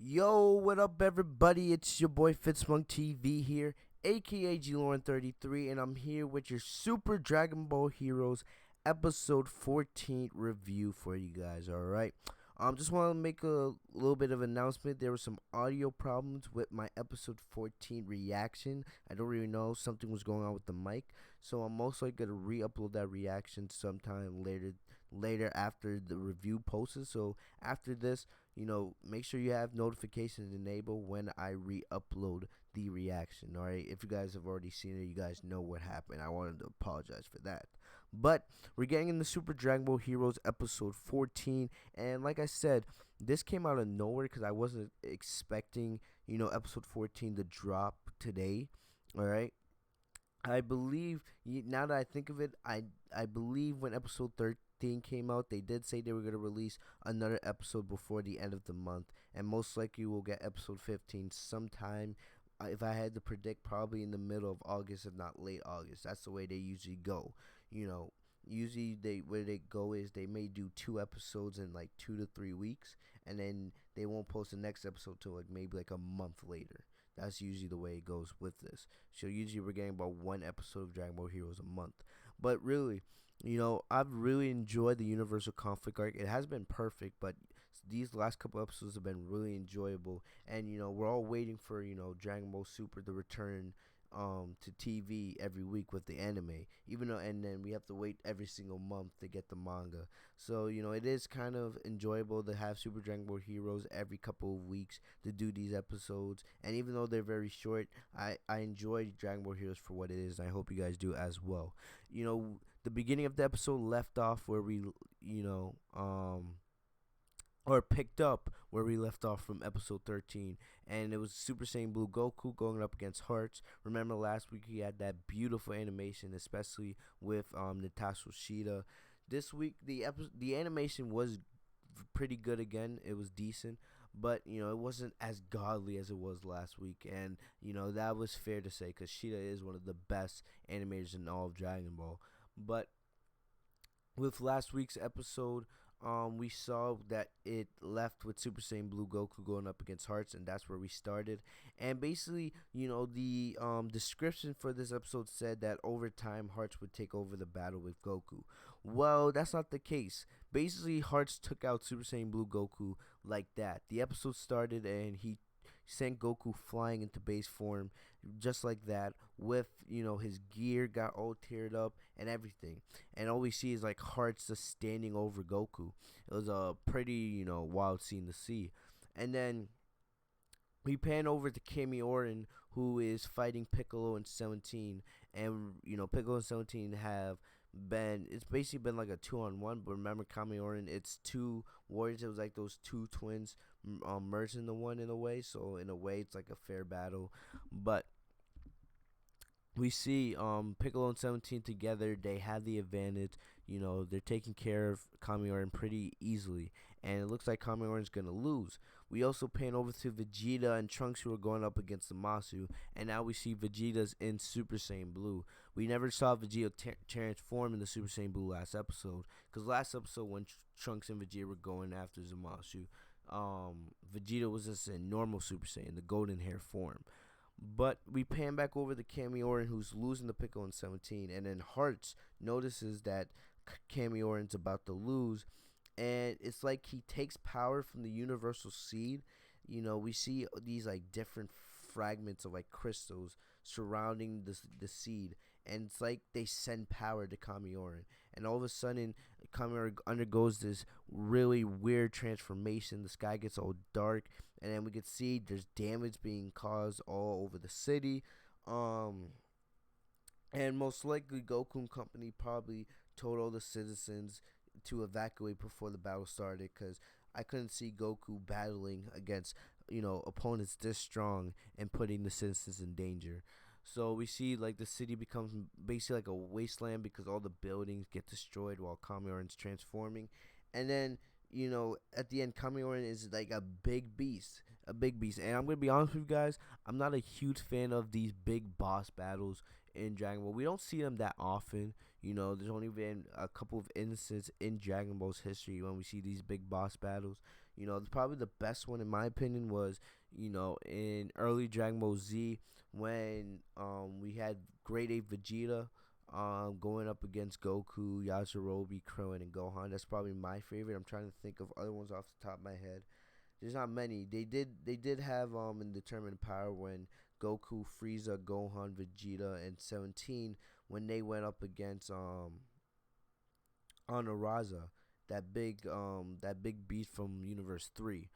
Yo, what up, everybody? It's your boy Fitzmonk TV here, aka G-Lauren33, and I'm here with your Super Dragon Ball Heroes episode 14 review for you guys. Alright, just want to make a little bit of announcement. There were some audio problems with my episode 14 reaction. I don't really know, something was going on with the mic, so I'm most likely gonna re-upload that reaction sometime later after the review posted. So after this, make sure you have notifications enabled when I re-upload the reaction. All right, if you guys have already seen it, you guys know what happened. I wanted to apologize for that. But we're getting into Super Dragon Ball Heroes episode 14, and like I said, this came out of nowhere because I wasn't expecting, episode 14 to drop today. All right. I believe, now that I think of it, I believe when episode 13 came out, they did say they were going to release another episode before the end of the month, and most likely we'll get episode 15 sometime. If I had to predict, probably in the middle of August, if not late August. That's the way they usually go. Usually where they go is they may do 2 episodes in like 2 to 3 weeks, and then they won't post the next episode till maybe a month later. That's usually the way it goes with this. So usually we're getting about 1 episode of Dragon Ball Heroes a month. But really, I've really enjoyed the Universal Conflict arc. It has been perfect, but these last couple episodes have been really enjoyable. And we're all waiting for Dragon Ball Super to return to TV every week with the anime, even though, and then we have to wait every single month to get the manga. So it is kind of enjoyable to have Super Dragon Ball Heroes every couple of weeks to do these episodes. And even though they're very short, I enjoy Dragon Ball Heroes for what it is, and I hope you guys do as well. The beginning of the episode left off where we or picked up where we left off from episode 13, and it was Super Saiyan Blue Goku going up against Hearts. Remember last week he had that beautiful animation, especially with Natasha Shida. This week the animation was pretty good again. It was decent, but it wasn't as godly as it was last week, and that was fair to say because Shida is one of the best animators in all of Dragon Ball. But with last week's episode, we saw that it left with Super Saiyan Blue Goku going up against Hearts, and that's where we started. And basically, the description for this episode said that over time, Hearts would take over the battle with Goku. Well, that's not the case. Basically, Hearts took out Super Saiyan Blue Goku like that. The episode started, and he sent Goku flying into base form just like that, with his gear got all teared up and everything, and all we see is like Hearts just standing over Goku. It was a pretty wild scene to see. And then we pan over to Kamioran, who is fighting Piccolo and 17, and Piccolo and 17 have it's basically been like a 2-on-1, but remember Kamioran, it's 2 warriors. It was like those 2 twins merged into one in a way, so in a way it's like a fair battle. But we see Piccolo and 17 together. They have the advantage. They're taking care of Kamioran pretty easily, and it looks like Kamioran's gonna lose. We also pan over to Vegeta and Trunks, who are going up against Zamasu, and now we see Vegeta's in Super Saiyan Blue. We never saw Vegeta transform into Super Saiyan Blue last episode, because last episode when Trunks and Vegeta were going after Zamasu, Vegeta was just in normal Super Saiyan, the golden hair form. But we pan back over to Kamioran, who's losing to Piccolo in 17, and then Hearts notices that Kamioran's about to lose, and it's like he takes power from the Universal Seed. We see these like different fragments of like crystals surrounding the seed, and it's like they send power to Kamioran, and all of a sudden Kamioran undergoes this really weird transformation. The sky gets all dark, and then we can see there's damage being caused all over the city. And most likely Goku and company probably told all the citizens to evacuate before the battle started, because I couldn't see Goku battling against opponents this strong and putting the citizens in danger. So we see like the city becomes basically like a wasteland because all the buildings get destroyed while Kamioran's transforming. And then at the end, Kamioran is like a big beast. And I'm gonna be honest with you guys, I'm not a huge fan of these big boss battles in Dragon Ball. We don't see them that often. There's only been a couple of instances in Dragon Ball's history when we see these big boss battles. Probably the best one in my opinion was, in early Dragon Ball Z when we had Grade 8 Vegeta going up against Goku, Yajirobe, Krillin, and Gohan. That's probably my favorite. I'm trying to think of other ones off the top of my head. There's not many. They did have in Determined Power when Goku, Frieza, Gohan, Vegeta, and 17 when they went up against Anaraza, that big beast from Universe 3.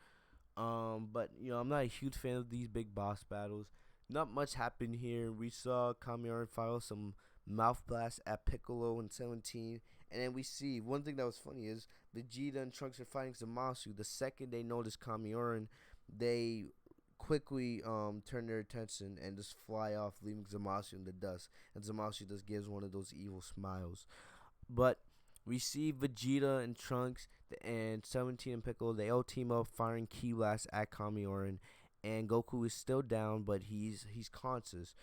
But I'm not a huge fan of these big boss battles. Not much happened here. We saw Kamiar file some mouth blast at Piccolo in 17, and then we see one thing that was funny is Vegeta and Trunks are fighting Zamasu. The second they notice Kamioran, they quickly turn their attention and just fly off, leaving Zamasu in the dust. And Zamasu just gives one of those evil smiles. But we see Vegeta and Trunks and 17 and Piccolo. They all team up, firing Ki Blast at Kamioran, and Goku is still down, but he's conscious.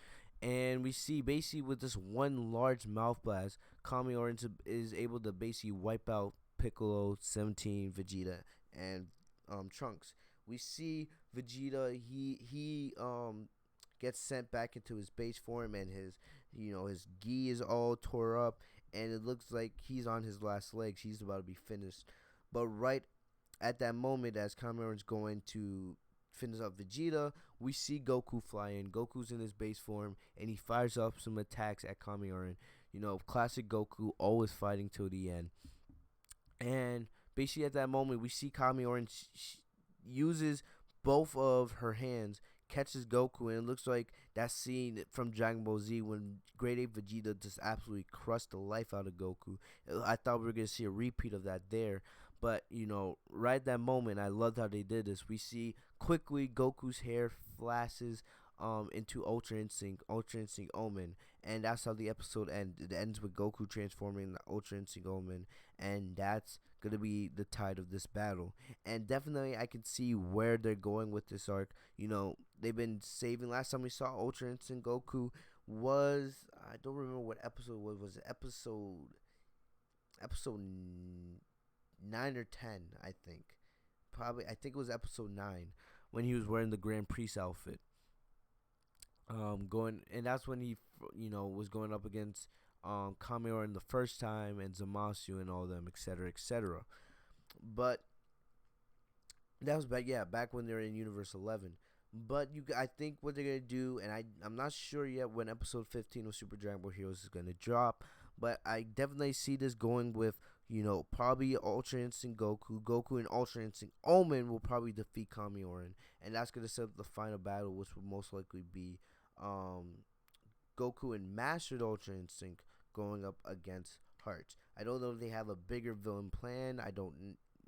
And we see basically with this one large mouth blast, Kamioran is able to basically wipe out Piccolo, 17, Vegeta, and Trunks. We see Vegeta. He gets sent back into his base form, and his gi is all tore up, and it looks like he's on his last legs. He's about to be finished. But right at that moment, as Kamioran's going to finish up Vegeta, we see Goku fly in. Goku's in his base form, and he fires up some attacks at Kamioran. Classic Goku, always fighting till the end. And basically at that moment, we see Kamioran uses both of her hands, catches Goku, and it looks like that scene from Dragon Ball Z when Grade 8 Vegeta just absolutely crushed the life out of Goku. I thought we were going to see a repeat of that there. But, right at that moment, I loved how they did this. We see quickly Goku's hair flashes into Ultra Instinct Omen. And that's how the episode ends. It ends with Goku transforming the Ultra Instinct Omen. And that's going to be the tide of this battle. And definitely I can see where they're going with this arc. They've been saving. Last time we saw Ultra Instinct Goku was, I don't remember what episode it was. Was it episode 9 or 10, I think. I think it was episode 9 when he was wearing the Grand Priest outfit. And that's when he, was going up against Kamioran the first time and Zamasu and all them, etc., etc. But that was back when they were in Universe 11. But I think what they're gonna do, and I'm not sure yet when episode 15 of Super Dragon Ball Heroes is gonna drop, but I definitely see this going with, probably Ultra Instinct Goku and Ultra Instinct Omen will probably defeat Kamioran, and that's gonna set up the final battle, which will most likely be Goku and Mastered Ultra Instinct going up against Hearts. I don't know if they have a bigger villain plan. I don't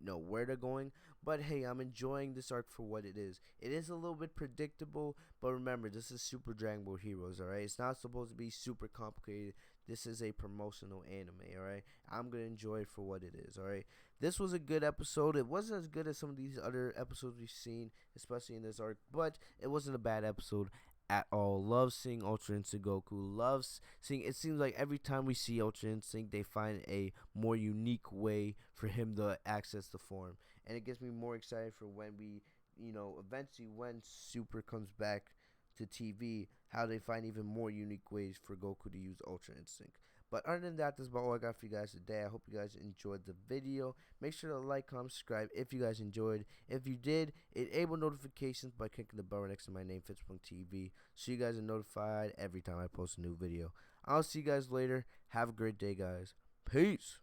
know where they're going, but hey, I'm enjoying this arc for what it is. It is a little bit predictable, but remember, this is Super Dragon Ball Heroes, alright? It's not supposed to be super complicated. This is a promotional anime, alright? I'm gonna enjoy it for what it is, alright? This was a good episode. It wasn't as good as some of these other episodes we've seen, especially in this arc, but it wasn't a bad episode at all. Love seeing Ultra Instinct Goku. Loves seeing, it seems like every time we see Ultra Instinct, they find a more unique way for him to access the form. And it gets me more excited for when we, eventually when Super comes back to TV, how they find even more unique ways for Goku to use Ultra Instinct. But other than that, that's about all I got for you guys today. I hope you guys enjoyed the video. Make sure to like, comment, subscribe if you guys enjoyed. If you did, enable notifications by clicking the bell next to my name, Fitzmonk TV, so you guys are notified every time I post a new video. I'll see you guys later. Have a great day, guys. Peace.